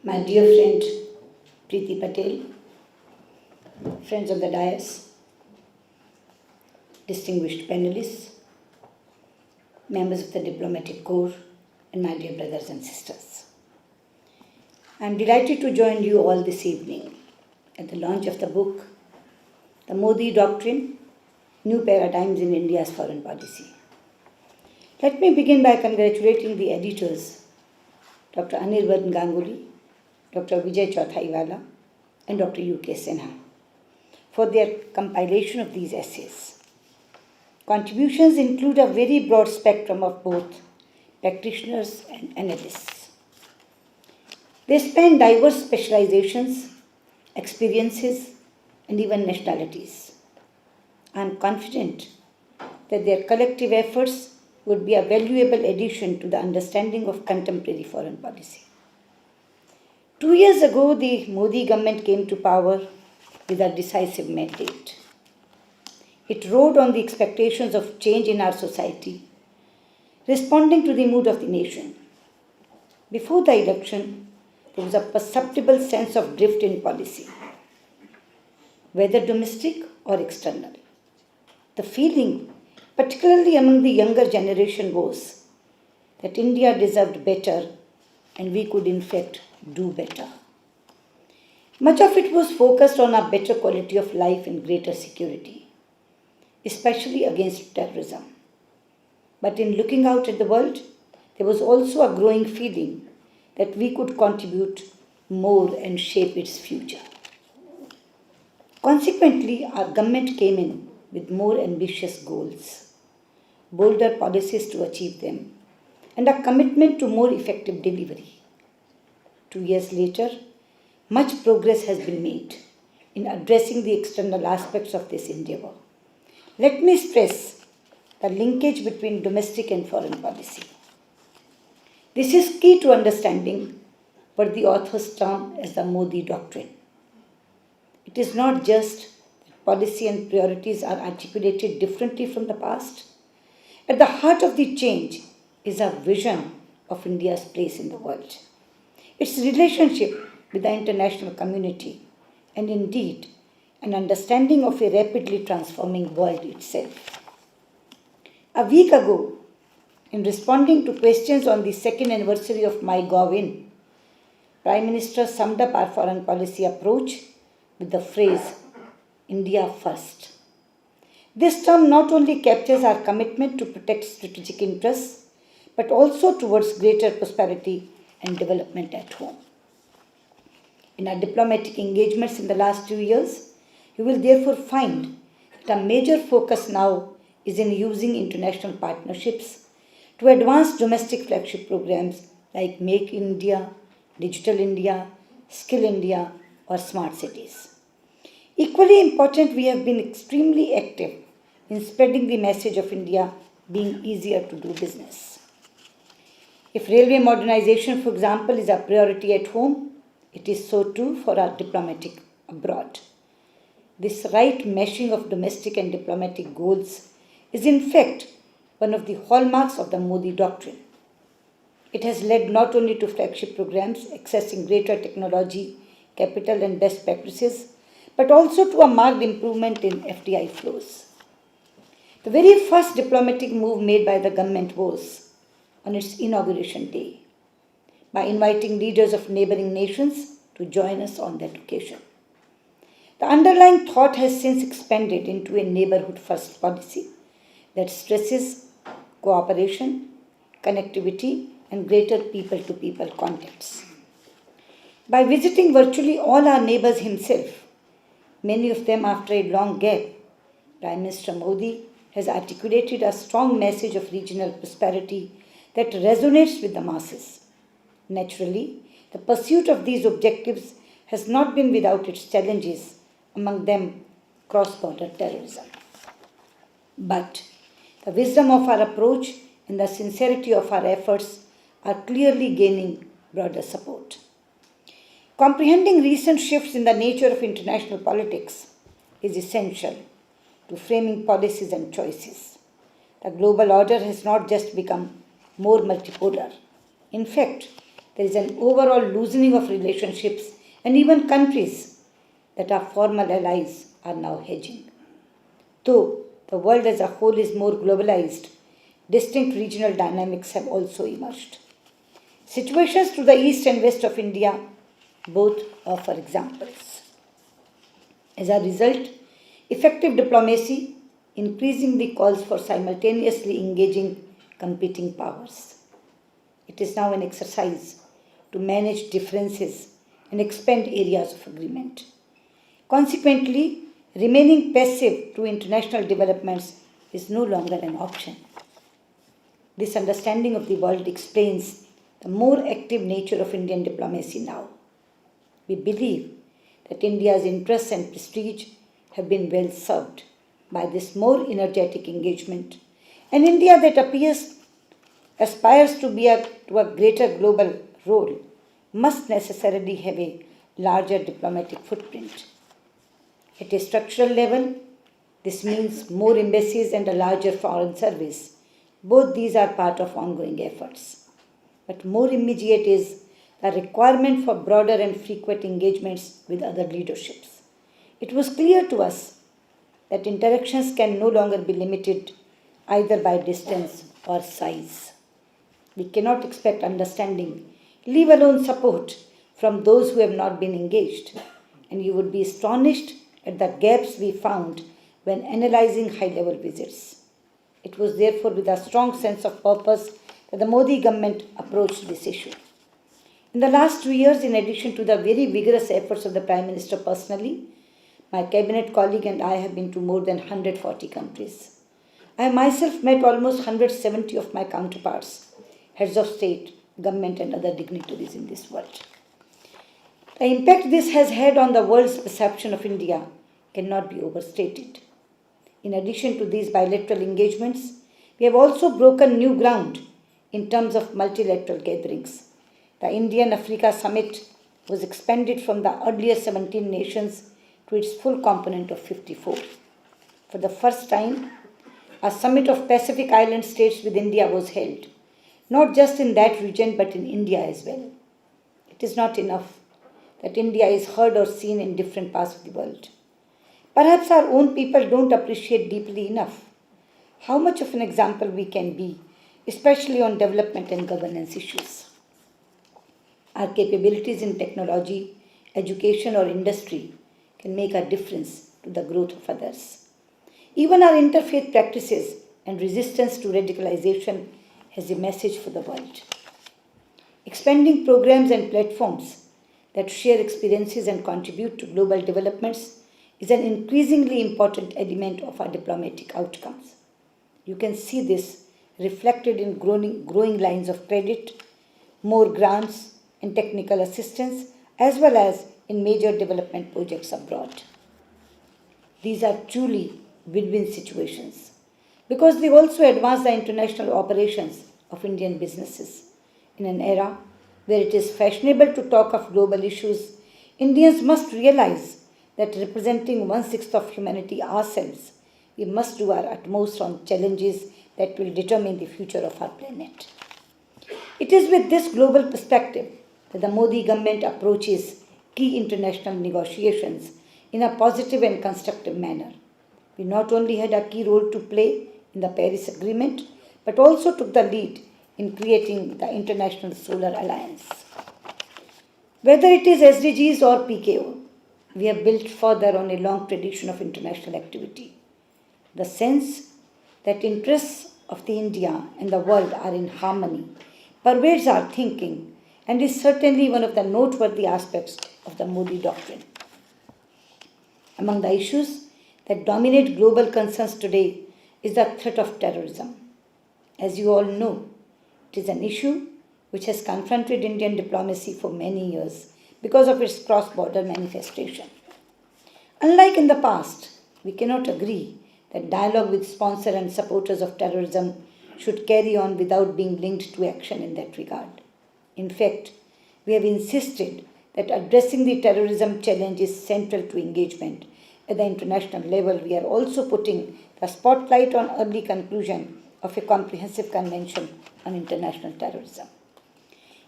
My dear friend Preeti Patel, friends of the dais, distinguished panelists, members of the diplomatic corps, and my dear brothers and sisters. I am delighted to join you all this evening at the launch of the book, The Modi Doctrine, New Paradigms in India's Foreign Policy. Let me begin by congratulating the editors, Dr. Anirban Ganguly, Dr. Vijay Chauthaiwala, and Dr. U.K. Sinha, for their compilation of these essays. Contributions include a very broad spectrum of both practitioners and analysts. They span diverse specializations, experiences, and even nationalities. I am confident that their collective efforts would be a valuable addition to the understanding of contemporary foreign policy. 2 years ago, the Modi government came to power with a decisive mandate. It rode on the expectations of change in our society, responding to the mood of the nation. Before the election, there was a perceptible sense of drift in policy, whether domestic or external. The feeling, particularly among the younger generation, was that India deserved better and we could in fact do better. Much of it was focused on a better quality of life and greater security, especially against terrorism. But in looking out at the world, there was also a growing feeling that we could contribute more and shape its future. Consequently, our government came in with more ambitious goals, bolder policies to achieve them, and a commitment to more effective delivery. 2 years later, much progress has been made in addressing the external aspects of this endeavor. Let me stress the linkage between domestic and foreign policy. This is key to understanding what the authors term as the Modi Doctrine. It is not just that policy and priorities are articulated differently from the past. At the heart of the change is a vision of India's place in the world, its relationship with the international community, and indeed an understanding of a rapidly transforming world itself. A week ago, in responding to questions on the second anniversary of my Govin, Prime Minister summed up our foreign policy approach with the phrase, India first. This term not only captures our commitment to protect strategic interests, but also towards greater prosperity and development at home. In our diplomatic engagements in the last 2 years, you will therefore find that a major focus now is in using international partnerships to advance domestic flagship programs like Make in India, Digital India, Skill India, or Smart Cities. Equally important, we have been extremely active in spreading the message of India being easier to do business. If railway modernization, for example, is a priority at home, it is so too for our diplomatic abroad. This right meshing of domestic and diplomatic goals is in fact one of the hallmarks of the Modi Doctrine. It has led not only to flagship programs accessing greater technology, capital and best practices, but also to a marked improvement in FDI flows. The very first diplomatic move made by the government was on its inauguration day, by inviting leaders of neighboring nations to join us on that occasion. The underlying thought has since expanded into a neighborhood-first policy that stresses cooperation, connectivity, and greater people-to-people contacts. By visiting virtually all our neighbors himself, many of them after a long gap, Prime Minister Modi has articulated a strong message of regional prosperity that resonates with the masses. Naturally, the pursuit of these objectives has not been without its challenges, among them cross-border terrorism. But the wisdom of our approach and the sincerity of our efforts are clearly gaining broader support. Comprehending recent shifts in the nature of international politics is essential to framing policies and choices. The global order has not just become more multipolar. In fact, there is an overall loosening of relationships, and even countries that are former allies are now hedging. Though the world as a whole is more globalized, distinct regional dynamics have also emerged. Situations to the east and west of India both offer examples. As a result, effective diplomacy increasingly calls for simultaneously engaging competing powers. It is now an exercise to manage differences and expand areas of agreement. Consequently, remaining passive to international developments is no longer an option. This understanding of the world explains the more active nature of Indian diplomacy now. We believe that India's interests and prestige have been well served by this more energetic engagement, and India that aspires to a greater global role must necessarily have a larger diplomatic footprint. At a structural level, this means more embassies and a larger foreign service. Both these are part of ongoing efforts. But more immediate is the requirement for broader and frequent engagements with other leaderships. It was clear to us that interactions can no longer be limited either by distance or size. We cannot expect understanding, leave alone support, from those who have not been engaged, and you would be astonished at the gaps we found when analyzing high-level visits. It was therefore with a strong sense of purpose that the Modi government approached this issue. In the last 2 years, in addition to the very vigorous efforts of the Prime Minister personally, my cabinet colleague and I have been to more than 140 countries. I myself met almost 170 of my counterparts, heads of state, government and other dignitaries in this world. The impact this has had on the world's perception of India cannot be overstated. In addition to these bilateral engagements, we have also broken new ground in terms of multilateral gatherings. The Indian-Africa Summit was expanded from the earlier 17 nations to its full complement of 54. For the first time, a summit of Pacific Island states with India was held, not just in that region but in India as well. It is not enough that India is heard or seen in different parts of the world. Perhaps our own people don't appreciate deeply enough how much of an example we can be, especially on development and governance issues. Our capabilities in technology, education or industry can make a difference to the growth of others. Even our interfaith practices and resistance to radicalization has a message for the world. Expanding programs and platforms that share experiences and contribute to global developments is an increasingly important element of our diplomatic outcomes. You can see this reflected in growing lines of credit, more grants and technical assistance, as well as in major development projects abroad. These are truly win-win situations because they also advance the international operations of Indian businesses. In an era where it is fashionable to talk of global issues, Indians must realize that representing 1/6 of humanity ourselves, we must do our utmost on challenges that will determine the future of our planet. It is with this global perspective that the Modi government approaches key international negotiations in a positive and constructive manner. We not only had a key role to play in the Paris Agreement, but also took the lead in creating the International Solar Alliance. Whether it is SDGs or PKO, we have built further on a long tradition of international activity. The sense that interests of the India and the world are in harmony pervades our thinking and is certainly one of the noteworthy aspects of the Modi Doctrine. Among the issues that dominate global concerns today is the threat of terrorism. As you all know, it is an issue which has confronted Indian diplomacy for many years because of its cross-border manifestation. Unlike in the past, we cannot agree that dialogue with sponsors and supporters of terrorism should carry on without being linked to action in that regard. In fact, we have insisted that addressing the terrorism challenge is central to engagement. At the international level, we are also putting the spotlight on early conclusion of a comprehensive convention on international terrorism.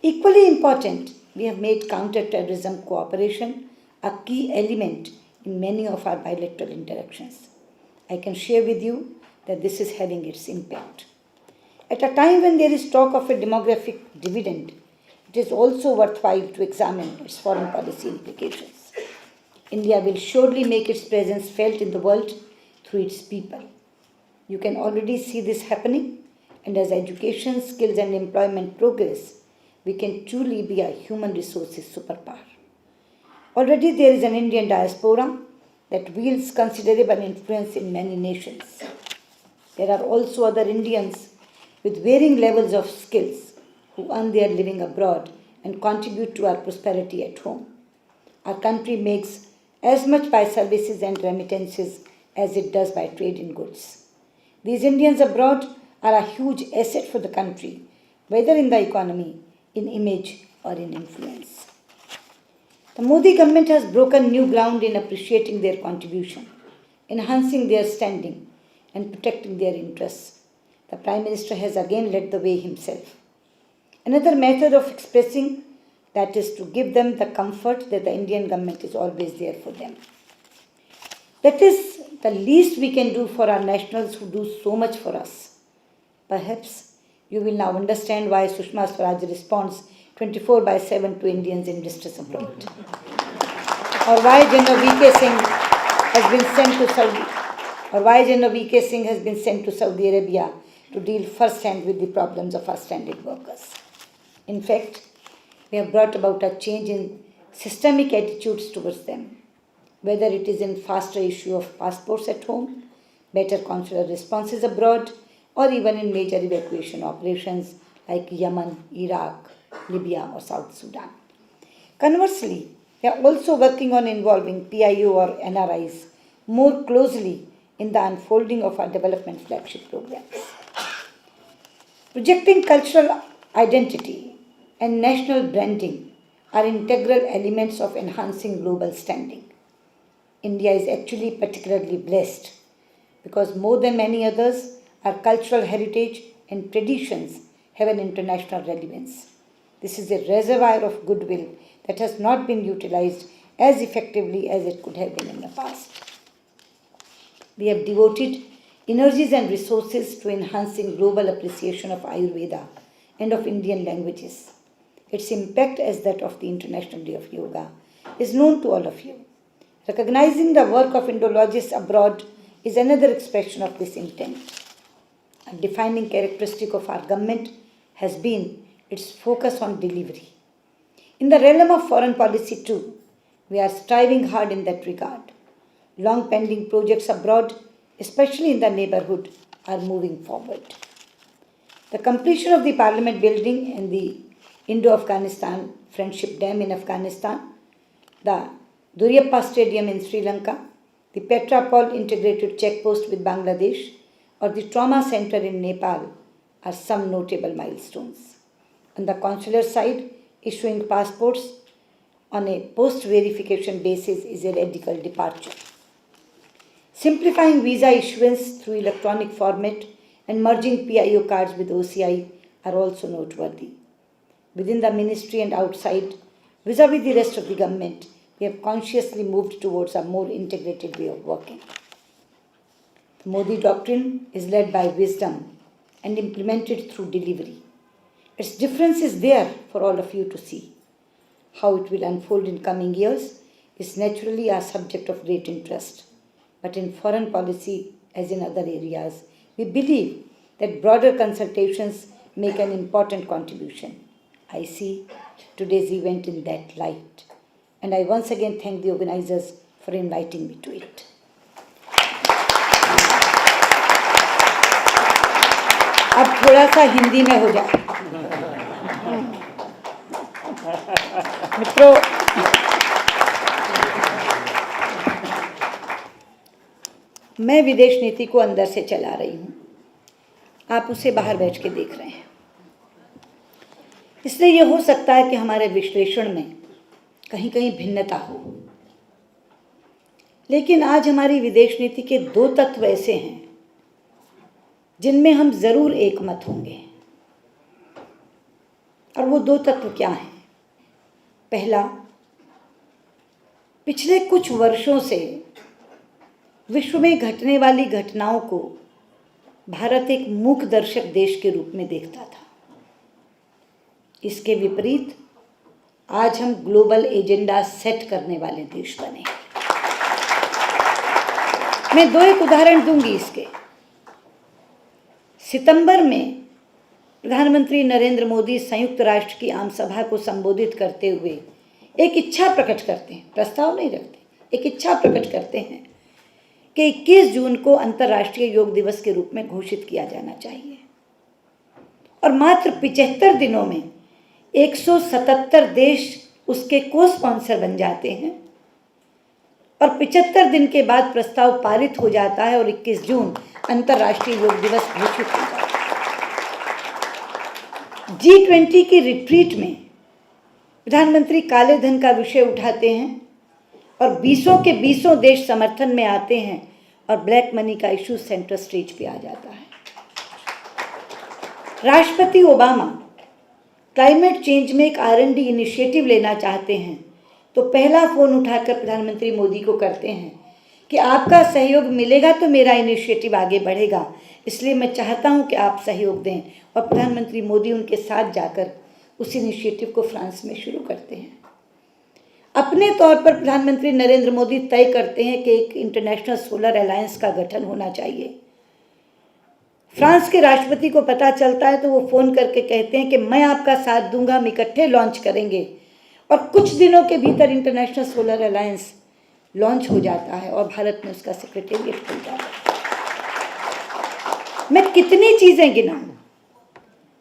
Equally important, we have made counter-terrorism cooperation a key element in many of our bilateral interactions. I can share with you that this is having its impact. At a time when there is talk of a demographic dividend, it is also worthwhile to examine its foreign policy implications. India will surely make its presence felt in the world through its people. You can already see this happening, and as education, skills, and employment progress, we can truly be a human resources superpower. Already there is an Indian diaspora that wields considerable influence in many nations. There are also other Indians with varying levels of skills who earn their living abroad and contribute to our prosperity at home. Our country makes as much by services and remittances as it does by trade in goods. These Indians abroad are a huge asset for the country, whether in the economy, in image, or in influence. The Modi government has broken new ground in appreciating their contribution, enhancing their standing, and protecting their interests. The Prime Minister has again led the way himself. Another method of expressing that is to give them the comfort that the Indian government is always there for them. That is the least we can do for our nationals who do so much for us. Perhaps you will now understand why Sushma Swaraj responds 24/7 to Indians in distress abroad, or why General V.K. Singh has been sent to Saudi Arabia to deal first-hand with the problems of our stranded workers. In fact, we have brought about a change in systemic attitudes towards them, whether it is in faster issue of passports at home, better consular responses abroad, or even in major evacuation operations like Yemen, Iraq, Libya, or South Sudan. Conversely, we are also working on involving PIO or NRIs more closely in the unfolding of our development flagship programs. Projecting cultural identity and national branding are integral elements of enhancing global standing. India is actually particularly blessed because more than many others, our cultural heritage and traditions have an international relevance. This is a reservoir of goodwill that has not been utilized as effectively as it could have been in the past. We have devoted energies and resources to enhancing global appreciation of Ayurveda and of Indian languages. Its impact as that of the International Day of Yoga is known to all of you. Recognizing the work of Indologists abroad is another expression of this intent. A defining characteristic of our government has been its focus on delivery. In the realm of foreign policy too, we are striving hard in that regard. Long pending projects abroad, especially in the neighborhood, are moving forward. The completion of the Parliament building and the Indo-Afghanistan Friendship Dam in Afghanistan, the Duriyappa Stadium in Sri Lanka, the Petrapol integrated checkpost with Bangladesh, or the Trauma Center in Nepal are some notable milestones. On the consular side, issuing passports on a post-verification basis is a radical departure. Simplifying visa issuance through electronic format and merging PIO cards with OCI are also noteworthy. Within the ministry and outside, vis-à-vis the rest of the government, we have consciously moved towards a more integrated way of working. The Modi Doctrine is led by wisdom and implemented through delivery. Its difference is there for all of you to see. How it will unfold in coming years is naturally a subject of great interest. But in foreign policy, as in other areas, we believe that broader consultations make an important contribution. I see today's event in that light. And I once again thank the organizers for inviting me to it. अब थोड़ा सा हिंदी में हो जाए। मित्रों, मैं विदेश नीति को अंदर से चला रही हूँ, आप उसे बाहर बैठ के देख रहे हैं। इसलिए ये हो सकता है कि हमारे विश्लेषण में कहीं कहीं भिन्नता हो, लेकिन आज हमारी विदेश नीति के दो तत्व ऐसे हैं जिनमें हम जरूर एकमत होंगे। और वो दो तत्व क्या हैं? पहला, पिछले कुछ वर्षों से विश्व में घटने वाली घटनाओं को भारत एक मूक दर्शक देश के रूप में देखता था। इसके विपरीत आज हम ग्लोबल एजेंडा सेट करने वाले देश बने। मैं दो एक उदाहरण दूंगी इसके। सितंबर में प्रधानमंत्री नरेंद्र मोदी संयुक्त राष्ट्र की आम सभा को संबोधित करते हुए एक इच्छा प्रकट करते हैं, प्रस्ताव नहीं रखते, एक इच्छा प्रकट करते हैं कि 21 जून को अंतर्राष्ट्रीय योग दिवस के रूप में घोषित किया जाना चाहिए। और मात्र 75 दिनों में 177 देश उसके को स्पॉन्सर बन जाते हैं और 75 दिन के बाद प्रस्ताव पारित हो जाता है और 21 जून अंतर्राष्ट्रीय योग दिवस घोषित हो जाता है। G20 की रिट्रीट में प्रधानमंत्री काले धन का विषय उठाते हैं और 20 के 20 देश समर्थन में आते हैं और ब्लैक मनी का इशू सेंटर स्टेज पे आ जाता है। राष्ट्रपति ओबामा क्लाइमेट चेंज में एक R&D इनिशिएटिव लेना चाहते हैं तो पहला फोन उठाकर प्रधानमंत्री मोदी को करते हैं कि आपका सहयोग मिलेगा तो मेरा इनिशिएटिव आगे बढ़ेगा, इसलिए मैं चाहता हूं कि आप सहयोग दें। और प्रधानमंत्री मोदी उनके साथ जाकर उस इनिशिएटिव को फ्रांस में शुरू करते हैं। अपने तौर पर प्रधानमंत्री नरेंद्र मोदी तय करते हैं कि एक इंटरनेशनल सोलर अलायंस का गठन होना चाहिए। फ्रांस के राष्ट्रपति को पता चलता है तो वो फ़ोन करके कहते हैं कि मैं आपका साथ दूंगा, हम इकट्ठे लॉन्च करेंगे। और कुछ दिनों के भीतर इंटरनेशनल सोलर अलायंस लॉन्च हो जाता है और भारत में उसका सेक्रेटेरिएट खुल जाता है। मैं कितनी चीज़ें गिनाऊं।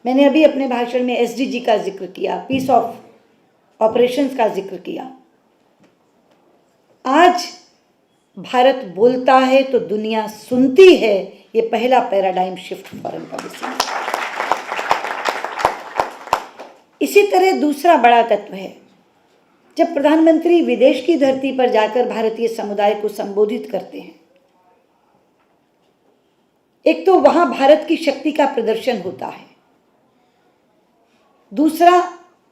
मैंने अभी अपने भाषण में SDG का जिक्र किया, पीस ऑफ ऑपरेशंस का जिक्र किया। आज भारत बोलता है तो दुनिया सुनती है, ये पहला पैराडाइम शिफ्ट फॉरेन पॉलिसी में। इसी तरह दूसरा बड़ा तत्व है, जब प्रधानमंत्री विदेश की धरती पर जाकर भारतीय समुदाय को संबोधित करते हैं, एक तो वहां भारत की शक्ति का प्रदर्शन होता है, दूसरा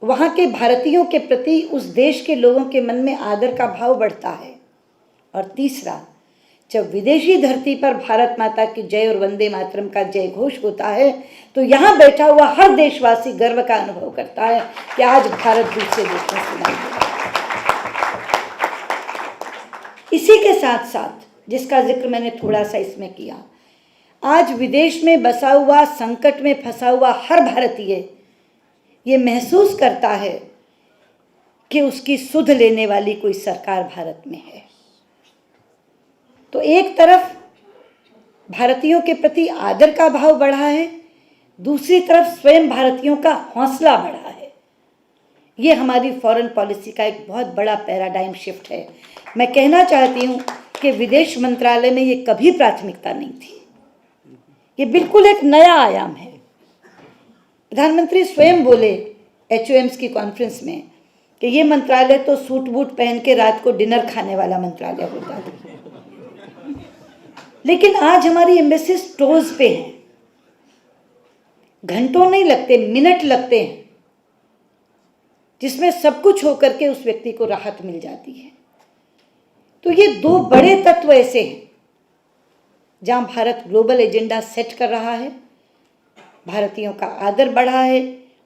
वहां के भारतीयों के प्रति उस देश के लोगों के मन में आदर का भाव बढ़ता है, और तीसरा जब विदेशी धरती पर भारत माता की जय और वंदे मातरम का जय घोष होता है तो यहाँ बैठा हुआ हर देशवासी गर्व का अनुभव करता है कि आज भारत दूसरे देश में सुनाई दे रहा है। इसी के साथ साथ जिसका जिक्र मैंने थोड़ा सा इसमें किया, आज विदेश में बसा हुआ, संकट में फंसा हुआ हर भारतीय ये महसूस करता है कि उसकी सुध लेने वाली कोई सरकार भारत में है। तो एक तरफ भारतीयों के प्रति आदर का भाव बढ़ा है, दूसरी तरफ स्वयं भारतीयों का हौसला बढ़ा है। ये हमारी फॉरेन पॉलिसी का एक बहुत बड़ा पैराडाइम शिफ्ट है। मैं कहना चाहती हूँ कि विदेश मंत्रालय में ये कभी प्राथमिकता नहीं थी, ये बिल्कुल एक नया आयाम है। प्रधानमंत्री स्वयं बोले HOMs की कॉन्फ्रेंस में कि ये मंत्रालय तो सूट बूट पहन के रात को डिनर खाने वाला मंत्रालय होता है, लेकिन आज हमारी एम्बेसीज टोज पे हैं। घंटों नहीं लगते, मिनट लगते हैं, जिसमें सब कुछ होकर के उस व्यक्ति को राहत मिल जाती है। तो ये दो बड़े तत्व ऐसे हैं जहां भारत ग्लोबल एजेंडा सेट कर रहा है, भारतीयों का आदर बढ़ा है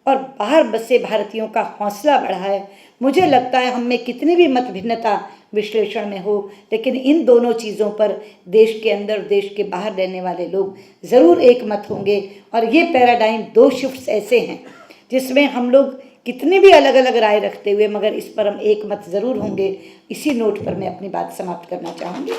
और बाहर बसे भारतीयों का हौसला बढ़ा है। मुझे लगता है हम में कितनी भी मत भिन्नता विश्लेषण में हो, लेकिन इन दोनों चीज़ों पर देश के अंदर, देश के बाहर रहने वाले लोग ज़रूर एक मत होंगे। और ये पैराडाइम दो शिफ्ट्स ऐसे हैं जिसमें हम लोग कितनी भी अलग अलग राय रखते हुए मगर इस पर हम एक मत ज़रूर होंगे। इसी नोट पर मैं अपनी बात समाप्त करना चाहूँगी।